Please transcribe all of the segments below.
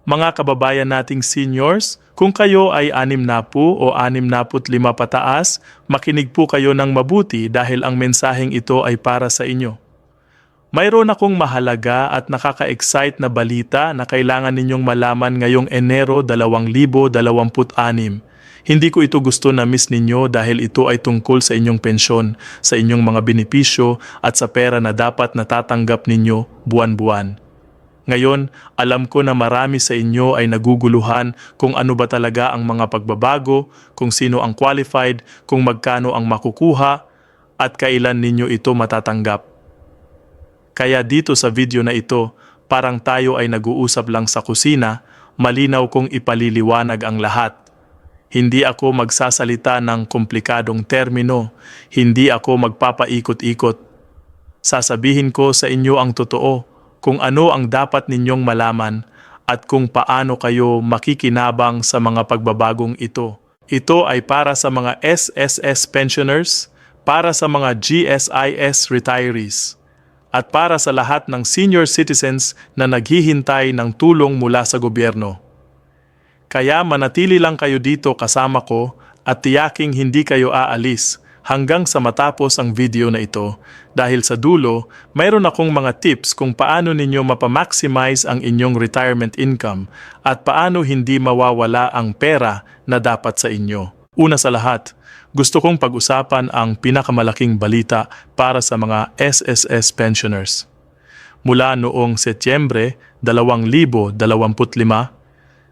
Mga kababayan nating seniors, kung kayo ay 60 o 65 pataas, makinig po kayo ng mabuti dahil ang mensaheng ito ay para sa inyo. Mayroon akong mahalaga at nakaka-excite na balita na kailangan ninyong malaman ngayong Enero 2026. Hindi ko ito gusto na miss ninyo dahil ito ay tungkol sa inyong pensyon, sa inyong mga benepisyo at sa pera na dapat natatanggap ninyo buwan-buwan. Ngayon, alam ko na marami sa inyo ay naguguluhan kung ano ba talaga ang mga pagbabago, kung sino ang qualified, kung magkano ang makukuha, at kailan ninyo ito matatanggap. Kaya dito sa video na ito, parang tayo ay nag-uusap lang sa kusina, malinaw kong ipaliliwanag ang lahat. Hindi ako magsasalita ng komplikadong termino, hindi ako magpapaikot-ikot. Sasabihin ko sa inyo ang totoo, kung ano ang dapat ninyong malaman at kung paano kayo makikinabang sa mga pagbabagong ito. Ito ay para sa mga SSS pensioners, para sa mga GSIS retirees, at para sa lahat ng senior citizens na naghihintay ng tulong mula sa gobyerno. Kaya manatili lang kayo dito kasama ko at tiyaking hindi kayo aalis hanggang sa matapos ang video na ito dahil sa dulo, mayroon akong mga tips kung paano ninyo mapamaximize ang inyong retirement income at paano hindi mawawala ang pera na dapat sa inyo. Una sa lahat, gusto kong pag-usapan ang pinakamalaking balita para sa mga SSS pensioners. Mula noong Setyembre 2025,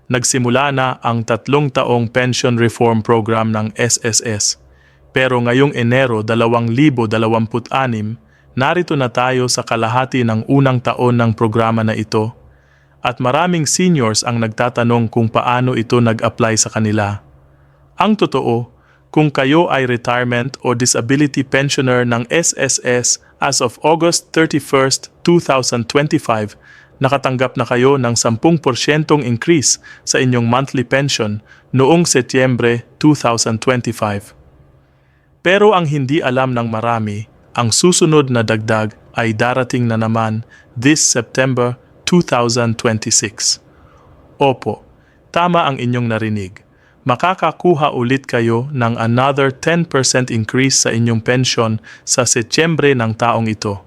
nagsimula na ang 3 taong pension reform program ng SSS. Pero ngayong Enero 2026, narito na tayo sa kalahati ng unang taon ng programa na ito at maraming seniors ang nagtatanong kung paano ito nag-apply sa kanila. Ang totoo, kung kayo ay retirement o disability pensioner ng SSS as of August 31, 2025, nakatanggap na kayo ng 10% increase sa inyong monthly pension noong Setyembre 2025. Pero ang hindi alam ng marami, ang susunod na dagdag ay darating na naman this September 2026. Opo, tama ang inyong narinig. Makakakuha ulit kayo ng another 10% increase sa inyong pension sa Setyembre ng taong ito.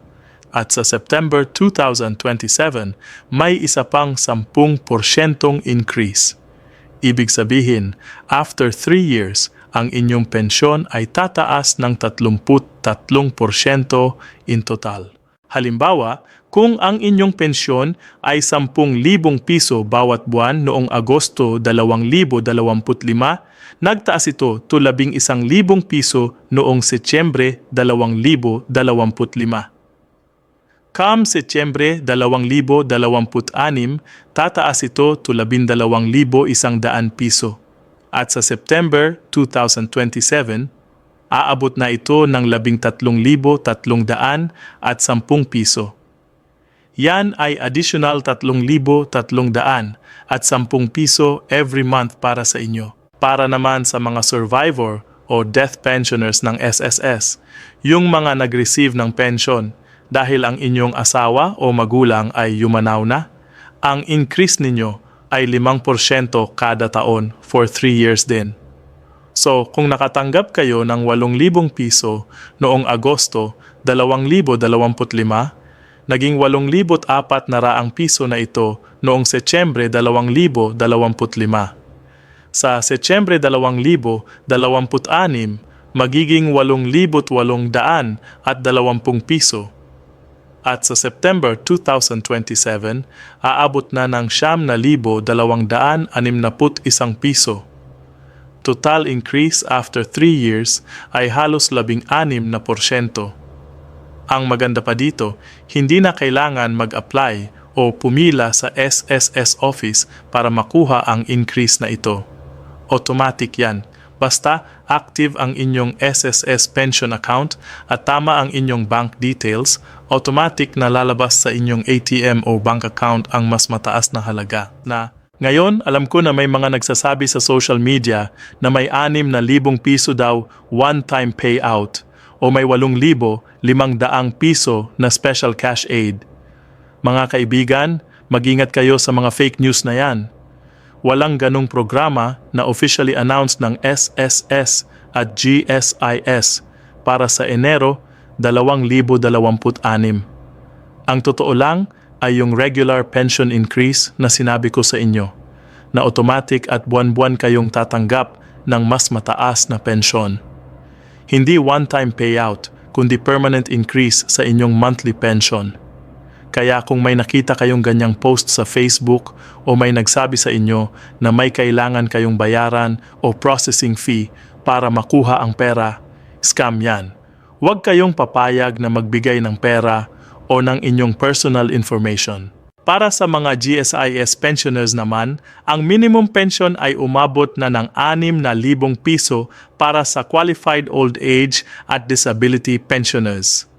At sa September 2027, may isa pang 10% increase. Ibig sabihin, after 3 years, ang inyong pensyon ay tataas ng 33% in total. Halimbawa, kung ang inyong pensyon ay 10,000 piso bawat buwan noong Agosto 2025, nagtaas ito to 11,000 piso noong Setyembre 2025. Come Setyembre 2026, tataas ito to 12,100 piso. At sa September 2027, aabot na ito ng 13,310 piso. Yan ay additional 3,300 at 10 piso every month para sa inyo. Para naman sa mga survivor o death pensioners ng SSS, yung mga nag-receive ng pension dahil ang inyong asawa o magulang ay yumanaw na, ang increase ninyo ay 5% kada taon for 3 years din. So, kung nakatanggap kayo ng 8,000 piso noong Agosto 2025, naging 8,400 piso na ito noong Setyembre 2025. Sa Setyembre 2026, magiging 8,820 piso. At sa September 2027, aabot na ng 9,261 piso. Total increase after 3 years ay halos 16%. Ang maganda pa dito, hindi na kailangan mag-apply o pumila sa SSS office para makuha ang increase na ito. Automatic yan. Basta active ang inyong SSS pension account at tama ang inyong bank details, automatic na lalabas sa inyong ATM o bank account ang mas mataas na halaga. Ngayon, alam ko na may mga nagsasabi sa social media na may 6,000 piso daw one-time payout o may 8,500 piso na special cash aid. Mga kaibigan, mag-ingat kayo sa mga fake news na yan. walang ganong programa na officially announced ng SSS at GSIS para sa Enero 2026. Ang totoo lang ay yung regular pension increase na sinabi ko sa inyo, na automatic at buwan-buwan kayong tatanggap ng mas mataas na pensyon. Hindi one-time payout, kundi permanent increase sa inyong monthly pension. Kaya kung may nakita kayong ganyang post sa Facebook o may nagsabi sa inyo na may kailangan kayong bayaran o processing fee para makuha ang pera, scam yan. Huwag kayong papayag na magbigay ng pera o ng inyong personal information. Para sa mga GSIS pensioners naman, ang minimum pension ay umabot na ng 6,000 piso para sa qualified old age at disability pensioners.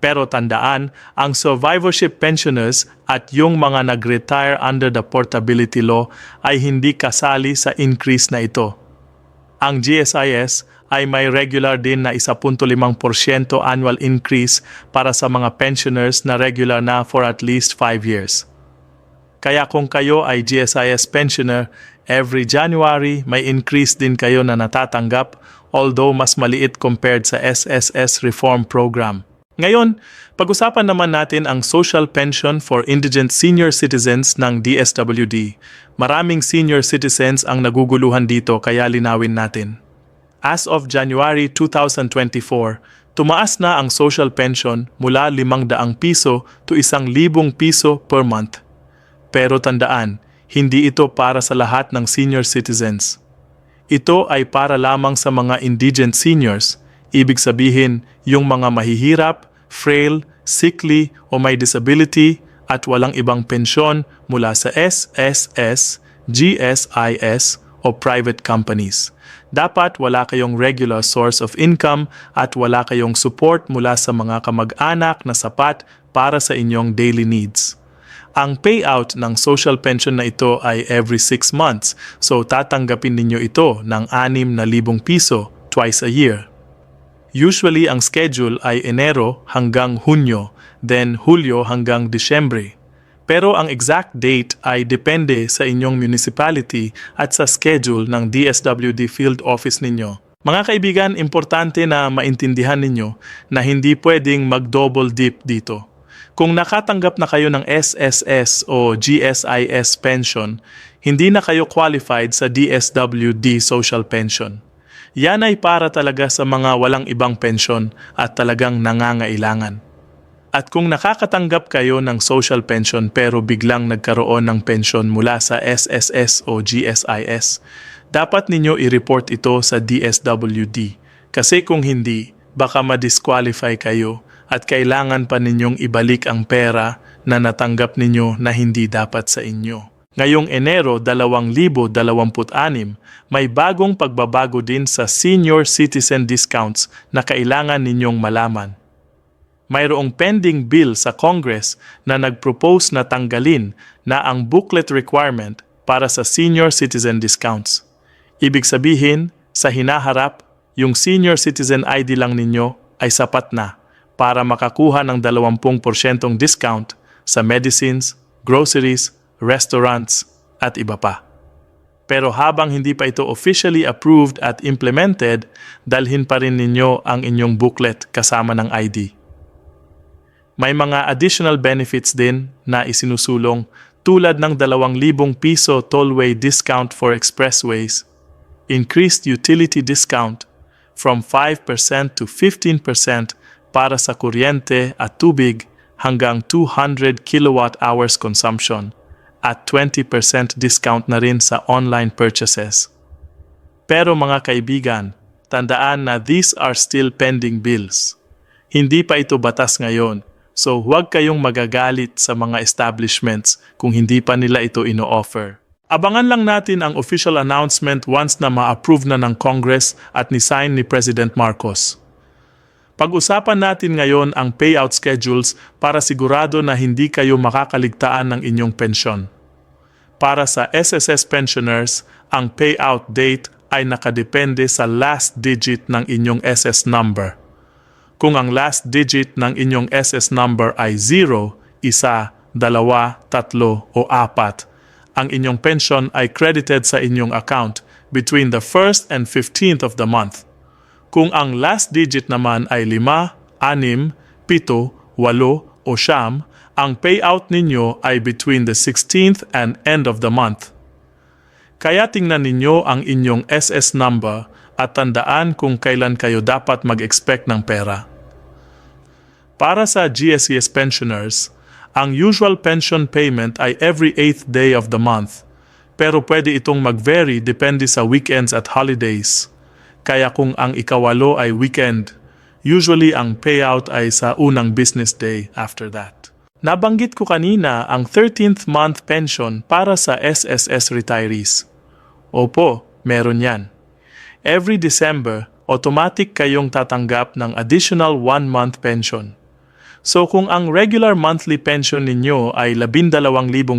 Pero tandaan, ang survivorship pensioners at yung mga nag-retire under the portability law ay hindi kasali sa increase na ito. Ang GSIS ay may regular din na 1.5% annual increase para sa mga pensioners na regular na for at least 5 years. Kaya kung kayo ay GSIS pensioner, every January may increase din kayo na natatanggap, although mas maliit compared sa SSS Reform Program. Ngayon, pag-usapan naman natin ang social pension for indigent senior citizens ng DSWD. Maraming senior citizens ang naguguluhan dito kaya linawin natin. As of January 2024, tumaas na ang social pension mula 500 piso to 1,000 piso per month. Pero tandaan, hindi ito para sa lahat ng senior citizens. Ito ay para lamang sa mga indigent seniors, ibig sabihin yung mga mahihirap, frail, sickly o may disability at walang ibang pensyon mula sa SSS, GSIS o private companies. Dapat wala kayong regular source of income at wala kayong support mula sa mga kamag-anak na sapat para sa inyong daily needs. Ang payout ng social pension na ito ay every 6 months, so tatanggapin ninyo ito ng 6,000 piso twice a year. Usually ang schedule ay Enero hanggang Hunyo, then Hulyo hanggang Disyembre. Pero ang exact date ay depende sa inyong municipality at sa schedule ng DSWD field office ninyo. Mga kaibigan, importante na maintindihan ninyo na hindi pwedeng mag-double dip dito. Kung nakatanggap na kayo ng SSS o GSIS pension, hindi na kayo qualified sa DSWD social pension. Yan ay para talaga sa mga walang ibang pensyon at talagang nangangailangan. At kung nakakatanggap kayo ng social pension pero biglang nagkaroon ng pensyon mula sa SSS o GSIS, dapat ninyo i-report ito sa DSWD. Kasi kung hindi, baka ma-disqualify kayo at kailangan pa ninyong ibalik ang pera na natanggap ninyo na hindi dapat sa inyo. Ngayong Enero 2026, may bagong pagbabago din sa senior citizen discounts na kailangan ninyong malaman. Mayroong pending bill sa Congress na nagpropose na tanggalin na ang booklet requirement para sa senior citizen discounts. Ibig sabihin, sa hinaharap, yung senior citizen ID lang ninyo ay sapat na para makakuha ng 20% discount sa medicines, groceries, restaurants, at iba pa. Pero habang hindi pa ito officially approved at implemented, dalhin pa rin ninyo ang inyong booklet kasama ng ID. May mga additional benefits din na isinusulong tulad ng 2,000 piso tollway discount for expressways, increased utility discount from 5% to 15% para sa kuryente at tubig hanggang 200 kilowatt-hours consumption at 20% discount na rin sa online purchases. Pero mga kaibigan, tandaan na these are still pending bills. Hindi pa ito batas ngayon, so huwag kayong magagalit sa mga establishments kung hindi pa nila ito ino-offer. Abangan lang natin ang official announcement once na ma-approve na ng Congress at ni-sign ni President Marcos. Pag-usapan natin ngayon ang payout schedules para sigurado na hindi kayo makakaligtaan ng inyong pensyon. Para sa SSS pensioners, ang payout date ay nakadepende sa last digit ng inyong SS number. Kung ang last digit ng inyong SS number ay 0, 1, 2, 3 o 4, ang inyong pension ay credited sa inyong account between the 1st and 15th of the month. Kung ang last digit naman ay 5, 6, 7, 8 o 9, ang payout ninyo ay between the 16th and end of the month. Kaya tingnan ninyo ang inyong SS number at tandaan kung kailan kayo dapat mag-expect ng pera. Para sa GSES pensioners, ang usual pension payment ay every 8th day of the month, pero pwede itong mag-vary depende sa weekends at holidays. Kaya kung ang ikawalo ay weekend, usually ang payout ay sa unang business day after that. Nabanggit ko kanina ang 13th month pension para sa SSS retirees. Opo, meron yan. Every December, automatic kayong tatanggap ng additional 1-month pension. So kung ang regular monthly pension ninyo ay 12,000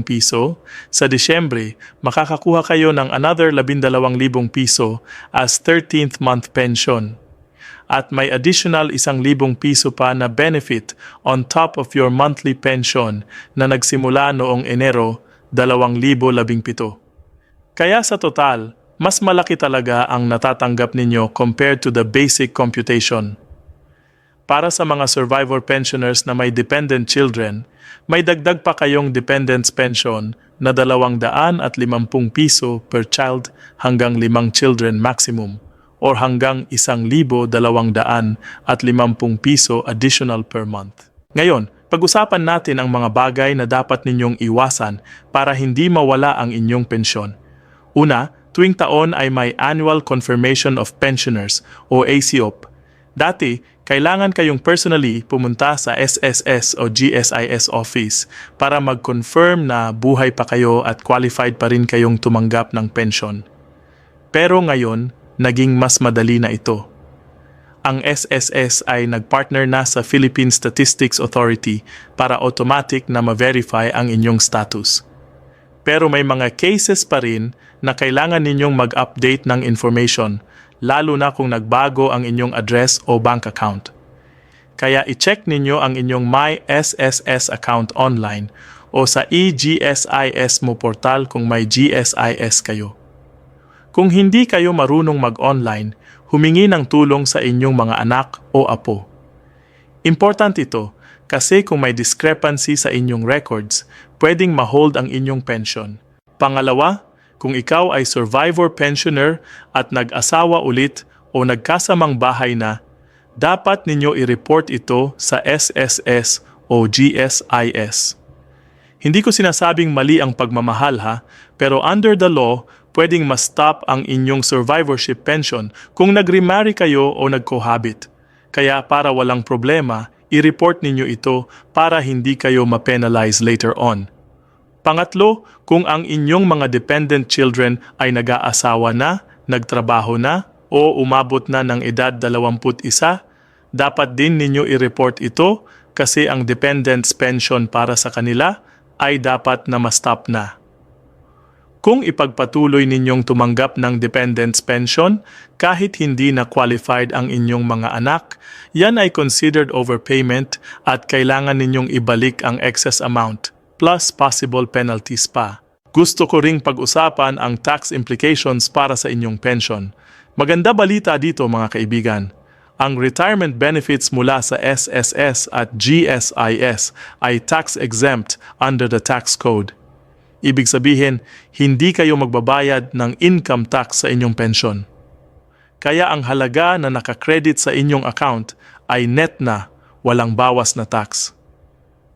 piso, sa Disyembre, makakakuha kayo ng another 12,000 piso as 13th month pension. At may additional 1,000 piso pa na benefit on top of your monthly pension na nagsimula noong Enero 2017. Kaya sa total, mas malaki talaga ang natatanggap ninyo compared to the basic computation. Para sa mga survivor pensioners na may dependent children, may dagdag pa kayong dependents pension na 250 piso per child hanggang 5 children maximum or hanggang 1,250 piso additional per month. Ngayon, pag-usapan natin ang mga bagay na dapat ninyong iwasan para hindi mawala ang inyong pensyon. Una, tuwing taon ay may Annual Confirmation of Pensioners o ACOP. Dati, kailangan kayong personally pumunta sa SSS o GSIS office para mag-confirm na buhay pa kayo at qualified pa rin kayong tumanggap ng pension. Pero ngayon, naging mas madali na ito. Ang SSS ay nagpartner na sa Philippine Statistics Authority para automatic na ma-verify ang inyong status. Pero may mga cases pa rin na kailangan ninyong mag-update ng information, lalo na kung nagbago ang inyong address o bank account. Kaya i-check ninyo ang inyong My SSS account online o sa eGSIS mo portal kung may GSIS kayo. Kung hindi kayo marunong mag-online, humingi ng tulong sa inyong mga anak o apo. Important ito kasi kung may discrepancy sa inyong records, pwedeng ma-hold ang inyong pension. Pangalawa, kung ikaw ay survivor pensioner at nag-asawa ulit o nagkasamang bahay na, dapat ninyo i-report ito sa SSS o GSIS. Hindi ko sinasabing mali ang pagmamahal ha, pero under the law, pwedeng ma-stop ang inyong survivorship pension kung nag-remarry kayo o nag-cohabit. Kaya para walang problema, i-report ninyo ito para hindi kayo ma-penalize later on. Pangatlo, kung ang inyong mga dependent children ay nag-aasawa na, nagtrabaho na, o umabot na ng edad 21, dapat din ninyo i-report ito kasi ang dependents pension para sa kanila ay dapat na ma-stop na. Kung ipagpatuloy ninyong tumanggap ng dependents pension kahit hindi na qualified ang inyong mga anak, yan ay considered overpayment at kailangan ninyong ibalik ang excess amount plus possible penalties pa. Gusto ko ring pag-usapan ang tax implications para sa inyong pension. Maganda balita dito mga kaibigan. Ang retirement benefits mula sa SSS at GSIS ay tax-exempt under the tax code. Ibig sabihin, hindi kayo magbabayad ng income tax sa inyong pensyon. Kaya ang halaga na nakakredit sa inyong account ay net na, walang bawas na tax.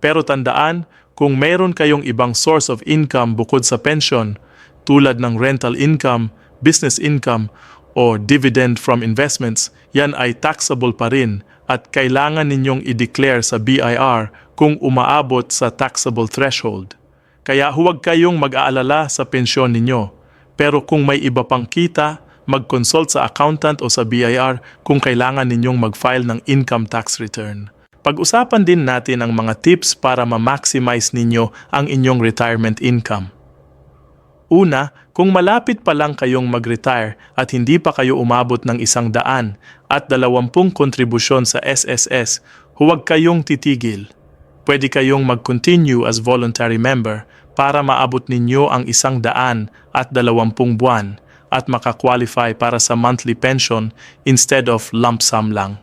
Pero tandaan, kung mayroon kayong ibang source of income bukod sa pension, tulad ng rental income, business income, o dividend from investments, yan ay taxable pa rin at kailangan ninyong i-declare sa BIR kung umaabot sa taxable threshold. Kaya huwag kayong mag-aalala sa pensyon ninyo. Pero kung may iba pang kita, mag-consult sa accountant o sa BIR kung kailangan ninyong mag-file ng income tax return. Pag-usapan din natin ang mga tips para ma-maximize ninyo ang inyong retirement income. Una, kung malapit pa lang kayong mag-retire at hindi pa kayo umabot ng 100 at 20 kontribusyon sa SSS, huwag kayong titigil. Pwede kayong mag-continue as voluntary member para maabot ninyo ang 120 buwan at makakwalify para sa monthly pension instead of lump sum lang.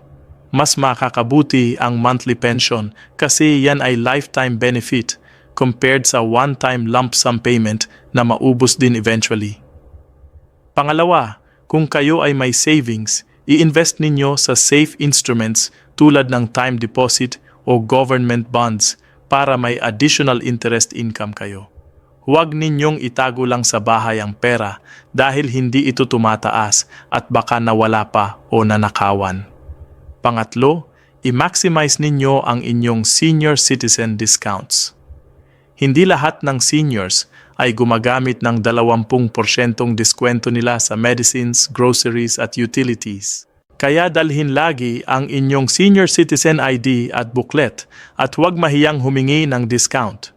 Mas makakabuti ang monthly pension kasi yan ay lifetime benefit compared sa one-time lump sum payment na maubos din eventually. Pangalawa, kung kayo ay may savings, i-invest ninyo sa safe instruments tulad ng time deposit o government bonds para may additional interest income kayo. Huwag ninyong itago lang sa bahay ang pera dahil hindi ito tumataas at baka nawala pa o nanakawan. Pangatlo, i-maximize ninyo ang inyong senior citizen discounts. Hindi lahat ng seniors ay gumagamit ng 20% diskwento nila sa medicines, groceries at utilities. Kaya dalhin lagi ang inyong senior citizen ID at booklet at huwag mahiyang humingi ng discount.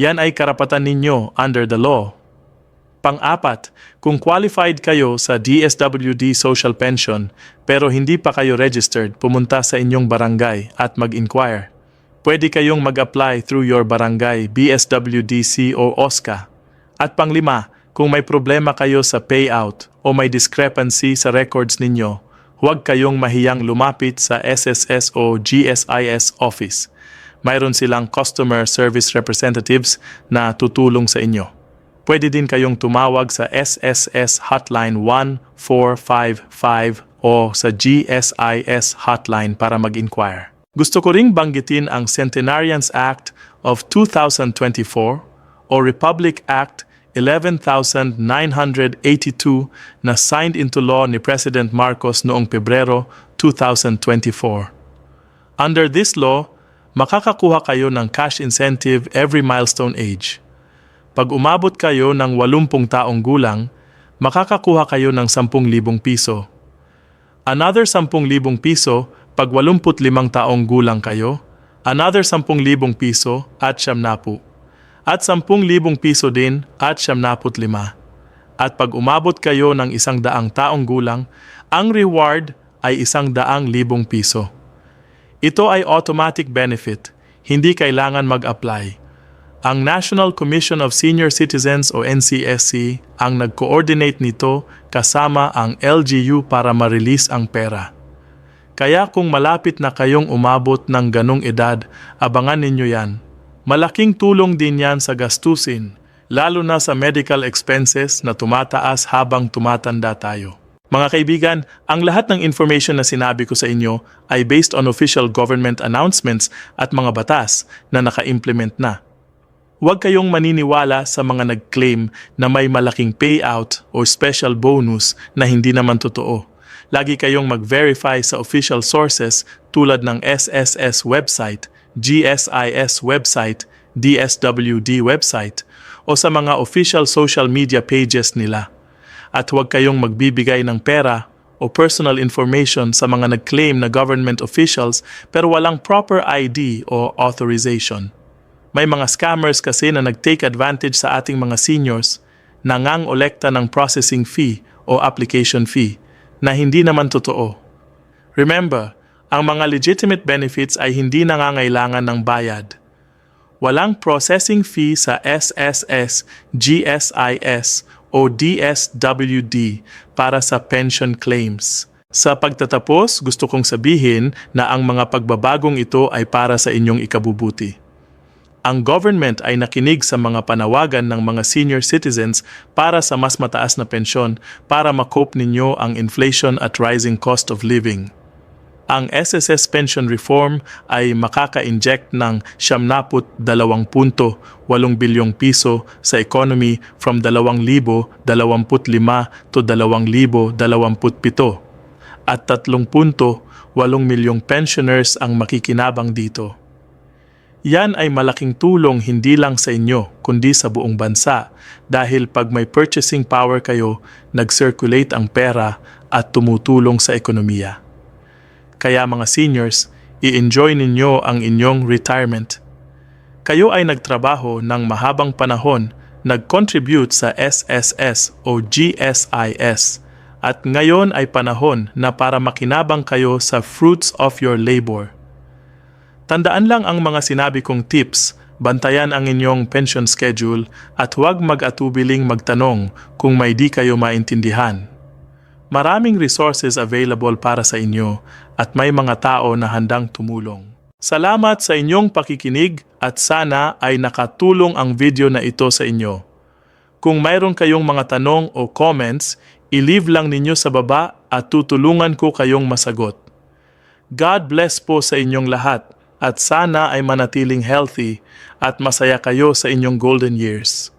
Yan ay karapatan ninyo under the law. Pang-apat, kung qualified kayo sa DSWD Social Pension pero hindi pa kayo registered, pumunta sa inyong barangay at mag-inquire. Pwede kayong mag-apply through your barangay, BSWDC o OSCA. At panglima, kung may problema kayo sa payout o may discrepancy sa records ninyo, huwag kayong mahiyang lumapit sa SSS o GSIS office. Mayroon silang customer service representatives na tutulong sa inyo. Pwede din kayong tumawag sa SSS Hotline 1455 o sa GSIS Hotline para mag-inquire. Gusto ko ring banggitin ang Centenarians Act of 2024 o Republic Act 11,982 na signed into law ni President Marcos noong Pebrero 2024. Under this law, makakakuha kayo ng cash incentive every milestone age. Pag umabot kayo ng 80 taong gulang, makakakuha kayo ng 10,000 piso. Another 10,000 piso pag 85 taong gulang kayo, another 10,000 piso at 70. At 10,000 piso din at 75. At pag umabot kayo ng 100 taong gulang, ang reward ay 100,000 piso. Ito ay automatic benefit, hindi kailangan mag-apply. Ang National Commission of Senior Citizens o NCSC ang nag-coordinate nito kasama ang LGU para ma-release ang pera. Kaya kung malapit na kayong umabot ng ganong edad, abangan ninyo yan. Malaking tulong din yan sa gastusin, lalo na sa medical expenses na tumataas habang tumatanda tayo. Mga kaibigan, ang lahat ng information na sinabi ko sa inyo ay based on official government announcements at mga batas na naka-implement na. Huwag kayong maniniwala sa mga nag-claim na may malaking payout o special bonus na hindi naman totoo. Lagi kayong mag-verify sa official sources tulad ng SSS website, GSIS website, DSWD website, o sa mga official social media pages nila. At huwag kayong magbibigay ng pera o personal information sa mga nag-claim na government officials pero walang proper ID o authorization. May mga scammers kasi na nag-take advantage sa ating mga seniors, nangangolekta ng processing fee o application fee na hindi naman totoo. Remember, ang mga legitimate benefits ay hindi nangangailangan ng bayad. Walang processing fee sa SSS, GSIS o DSWD para sa pension claims. Sa pagtatapos, gusto kong sabihin na ang mga pagbabagong ito ay para sa inyong ikabubuti. Ang government ay nakinig sa mga panawagan ng mga senior citizens para sa mas mataas na pensyon para makope ninyo ang inflation at rising cost of living. Ang SSS pension reform ay makaka-inject ng 72.8 bilyong piso sa economy from 2025 to 2027 at 30.8 milyong pensioners ang makikinabang dito. Yan ay malaking tulong hindi lang sa inyo kundi sa buong bansa dahil pag may purchasing power kayo, nag-circulate ang pera at tumutulong sa ekonomiya. Kaya mga seniors, i-enjoy ninyo ang inyong retirement. Kayo ay nagtrabaho ng mahabang panahon, nag-contribute sa SSS o GSIS at ngayon ay panahon na para makinabang kayo sa fruits of your labor. Tandaan lang ang mga sinabi kong tips Bantayan ang inyong pension schedule at huwag mag-atubiling magtanong kung may di kayo maintindihan. Maraming resources available para sa inyo at may mga tao na handang tumulong. Salamat sa inyong pakikinig at sana ay nakatulong ang video na ito sa inyo. Kung mayroon kayong mga tanong o comments, i-leave lang ninyo sa baba at tutulungan ko kayong masagot. God bless po sa inyong lahat at sana ay manatiling healthy at masaya kayo sa inyong golden years.